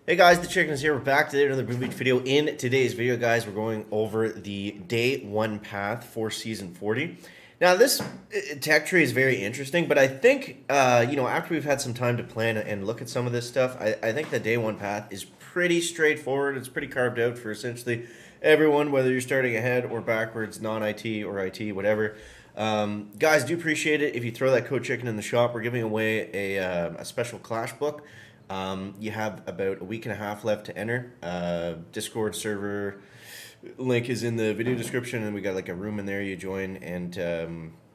Hey guys, the Chicken is here. We're back today with another Boom Beach video. In today's video, guys, we're going over the day one path for season 40. Now, this tech tree is very interesting, but I think, after we've had some time to plan and look at some of this stuff, I think the day one path is pretty straightforward. It's pretty carved out for essentially everyone, whether you're starting ahead or backwards, non-IT or IT, whatever. Guys, do appreciate it if you throw that code Chicken in the shop. We're giving away a special Clash book. You have about a week and a half left to enter. Discord server link is in the video description, and we got like a room in there you join, and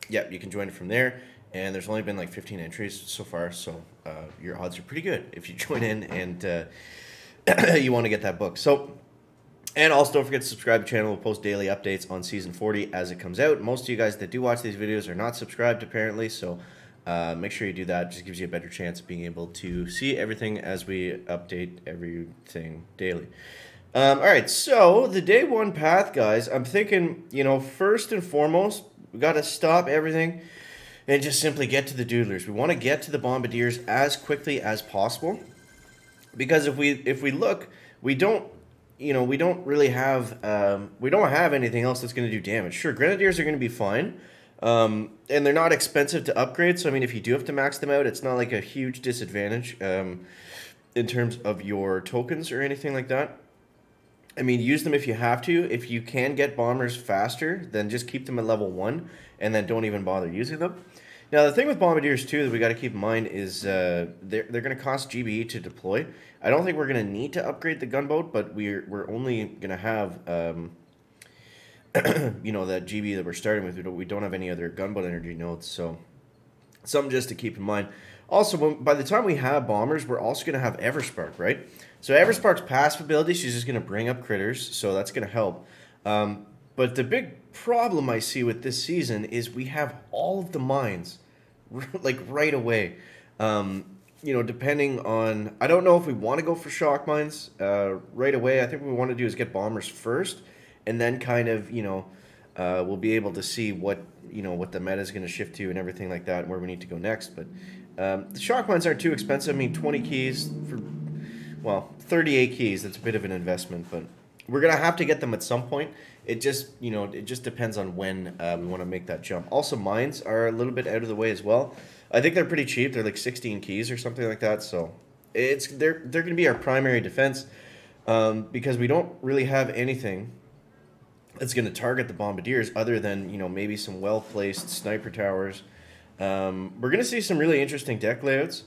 yeah, you can join it from there. And there's only been like 15 entries so far, so your odds are pretty good if you join in and you want to get that book. So, and also don't forget to subscribe to the channel. We'll post daily updates on season 40 as it comes out. Most of you guys that do watch these videos are not subscribed apparently, so make sure you do that. It just gives you a better chance of being able to see everything as we update everything daily. All right, so the day one path, guys, I'm thinking, first and foremost, we got to stop everything and just simply get to the doodlers. We want to get to the bombardiers as quickly as possible, because if we look, we don't really have we don't have anything else that's going to do damage. Sure, grenadiers are going to be fine. And they're not expensive to upgrade, so I mean, if you do have to max them out, it's not like a huge disadvantage in terms of your tokens or anything like that. I mean, use them if you have to. If you can get bombers faster, then just keep them at level 1, and then don't even bother using them. Now, the thing with bombardiers, too, that we got to keep in mind is they're going to cost GBE to deploy. I don't think we're going to need to upgrade the gunboat, but we're only going to have that GB that we're starting with. We don't have any other gunboat energy nodes, so something just to keep in mind. Also, by the time we have bombers, we're also going to have Everspark, right? So Everspark's passive ability, she's just going to bring up critters, so that's going to help. But the big problem I see with this season is we have all of the mines, like right away. Depending on, I don't know if we want to go for shock mines right away. I think what we want to do is get bombers first, and then kind of, we'll be able to see what the meta is going to shift to and everything like that, and where we need to go next. But the shock mines aren't too expensive. I mean, 20 keys for, well, 38 keys. That's a bit of an investment, but we're going to have to get them at some point. It just, it just depends on when we want to make that jump. Also, mines are a little bit out of the way as well. I think they're pretty cheap. They're like 16 keys or something like that. So they're going to be our primary defense because we don't really have anything that's going to target the bombardiers other than, maybe some well-placed sniper towers. We're going to see some really interesting deck layouts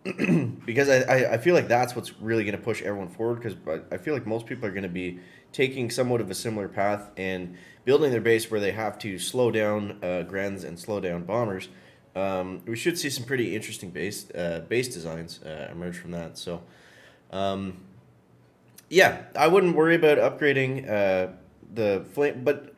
because I feel like that's what's really going to push everyone forward, because I feel like most people are going to be taking somewhat of a similar path and building their base where they have to slow down Grens and slow down bombers. We should see some pretty interesting base designs emerge from that. So, yeah, I wouldn't worry about upgrading the flame, but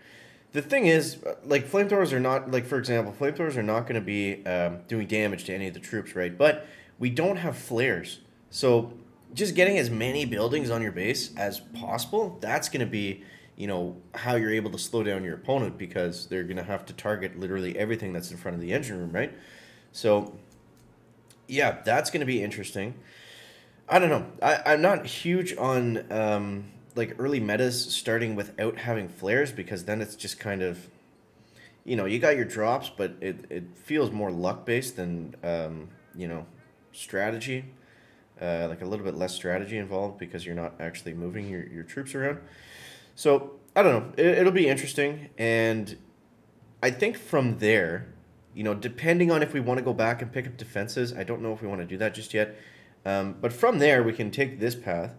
the thing is, like, flamethrowers are not, like, for example, flamethrowers are not going to be doing damage to any of the troops, right? But we don't have flares, so just getting as many buildings on your base as possible, that's going to be, how you're able to slow down your opponent, because they're going to have to target literally everything that's in front of the engine room, right? So, yeah, that's going to be interesting. I don't know. I'm not huge on like early metas starting without having flares, because then it's just kind of, you got your drops, but it feels more luck based than strategy, like a little bit less strategy involved, because you're not actually moving your troops around. So I don't know, it'll be interesting, and I think from there, depending on if we want to go back and pick up defenses, I don't know if we want to do that just yet, but from there we can take this path.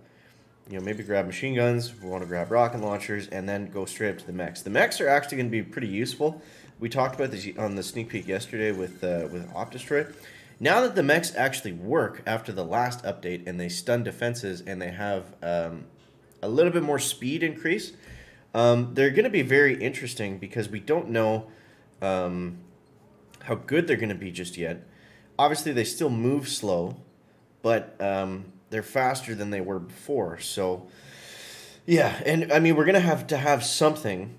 Maybe grab machine guns, we want to grab rocket launchers, and then go straight up to the mechs. The mechs are actually going to be pretty useful. We talked about this on the sneak peek yesterday with Opdestroy. Now that the mechs actually work after the last update, and they stun defenses, and they have a little bit more speed increase, they're going to be very interesting, because we don't know how good they're going to be just yet. Obviously, they still move slow, but they're faster than they were before. So, yeah, and I mean, we're going to have something,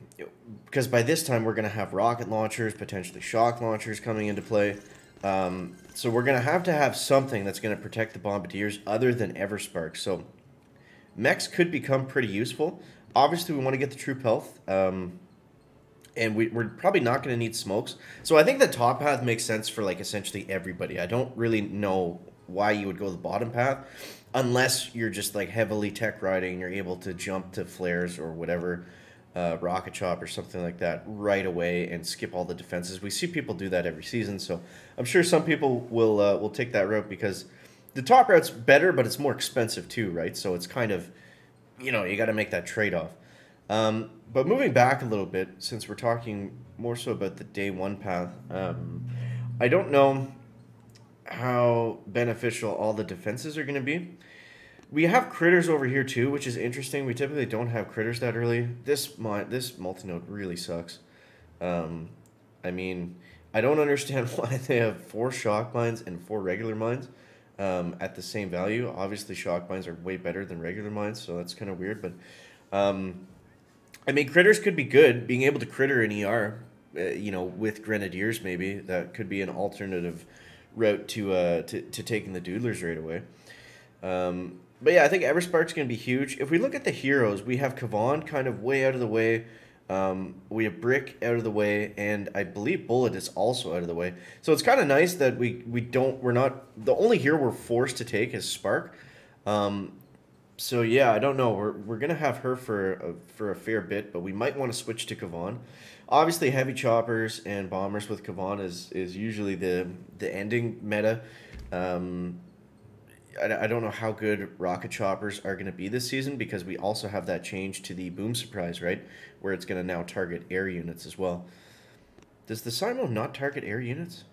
because by this time we're going to have rocket launchers, potentially shock launchers coming into play. So we're going to have something that's going to protect the Bombardiers other than Everspark. So mechs could become pretty useful. Obviously, we want to get the troop health. And we're probably not going to need smokes. So I think the top path makes sense for like essentially everybody. I don't really know why you would go the bottom path unless you're just like heavily tech riding and you're able to jump to flares or whatever, rocket chop or something like that right away and skip all the defenses. We see people do that every season, so I'm sure some people will take that route because the top route's better, but it's more expensive too, right? So it's kind of, you know, you got to make that trade-off. But moving back a little bit, since we're talking more so about the day one path, I don't know how beneficial all the defenses are going to be. We have critters over here too, which is interesting. We typically don't have critters that early. This multi-node really sucks. I mean, I don't understand why they have 4 shock mines and 4 regular mines at the same value. Obviously, shock mines are way better than regular mines, so that's kind of weird. But I mean, critters could be good. Being able to critter an ER, you know, with grenadiers maybe that could be an alternative route to taking the doodlers right away. But yeah, I think Everspark's going to be huge. If we look at the heroes, we have Kavan kind of way out of the way. We have Brick out of the way, and I believe Bullet is also out of the way. So it's kind of nice that we're not, the only hero we're forced to take is Spark. So yeah, I don't know. We're gonna have her for a fair bit, but we might want to switch to Kavan. Obviously, heavy choppers and bombers with Kavan is usually the ending meta. I don't know how good rocket choppers are going to be this season because we also have that change to the boom surprise, right? Where it's going to now target air units as well. Does the Simo not target air units?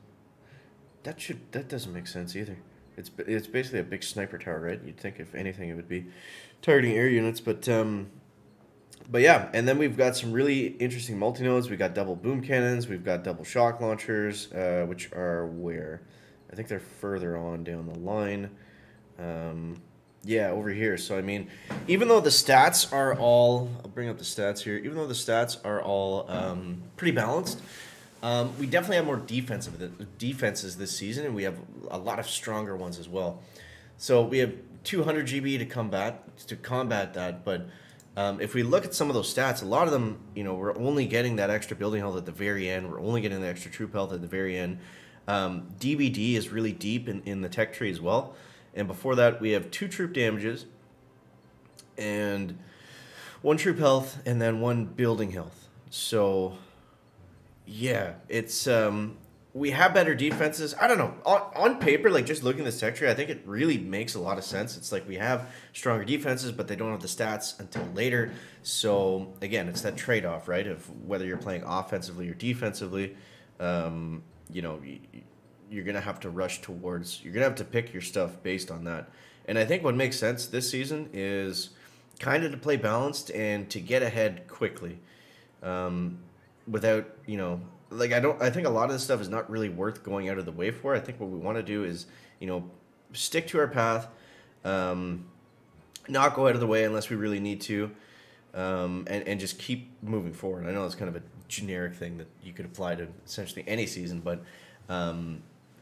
That doesn't make sense either. It's basically a big sniper tower, right? You'd think if anything it would be targeting air units, but yeah. And then we've got some really interesting multi-nodes. We got double boom cannons. We've got double shock launchers, which are where? I think they're further on down the line. Yeah, over here. So, I mean, even though the stats are all... I'll bring up the stats here. Even though the stats are all pretty balanced, we definitely have more defenses this season, and we have a lot of stronger ones as well. So we have 200 GB to combat that, but if we look at some of those stats, a lot of them, you know, we're only getting that extra building health at the very end. We're only getting the extra troop health at the very end. DBD is really deep in the tech tree as well. And before that, we have 2 troop damages and 1 troop health and then 1 building health. So, yeah, it's we have better defenses. I don't know. On paper, like just looking at this tech tree, I think it really makes a lot of sense. It's like we have stronger defenses, but they don't have the stats until later. So, again, it's that trade-off, right, of whether you're playing offensively or defensively. You know, you're going to have to rush towards, you're going to have to pick your stuff based on that. And I think what makes sense this season is kind of to play balanced and to get ahead quickly without, you know, like I think a lot of this stuff is not really worth going out of the way for. I think what we want to do is, you know, stick to our path, not go out of the way unless we really need to, and just keep moving forward. I know it's kind of a generic thing that you could apply to essentially any season, but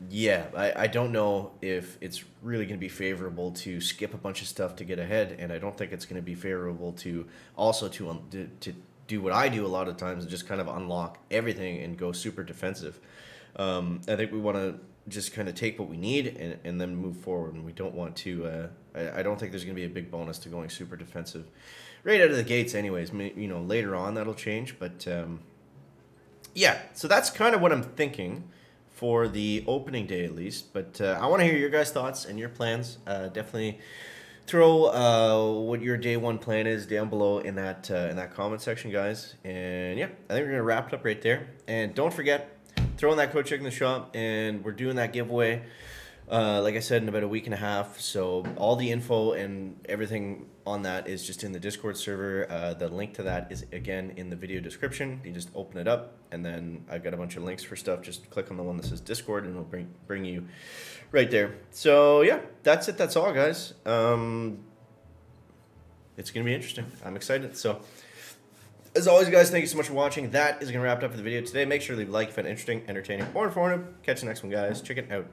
yeah, I don't know if it's really going to be favorable to skip a bunch of stuff to get ahead, and I don't think it's going to be favorable to also to do what I do a lot of times and just kind of unlock everything and go super defensive. I think we want to just kind of take what we need and then move forward, and we don't want to, I don't think there's going to be a big bonus to going super defensive right out of the gates anyways. You know, later on that'll change, but yeah, so that's kind of what I'm thinking for the opening day at least, but I want to hear your guys' thoughts and your plans. Definitely throw what your day one plan is down below in that comment section, guys. And yeah, I think we're gonna wrap it up right there. And don't forget, throw in that code check in the shop, and we're doing that giveaway. Like I said, in about a week and a half. So all the info and everything on that is just in the Discord server. The link to that is, again, in the video description. You just open it up, and then I've got a bunch of links for stuff. Just click on the one that says Discord, and it'll bring you right there. So, yeah, that's it. That's all, guys. It's going to be interesting. I'm excited. So, As always, guys, thank you so much for watching. That is going to wrap it up for the video today. Make sure to leave a like if you found it interesting, entertaining, or informative. Catch you next one, guys. Check it out.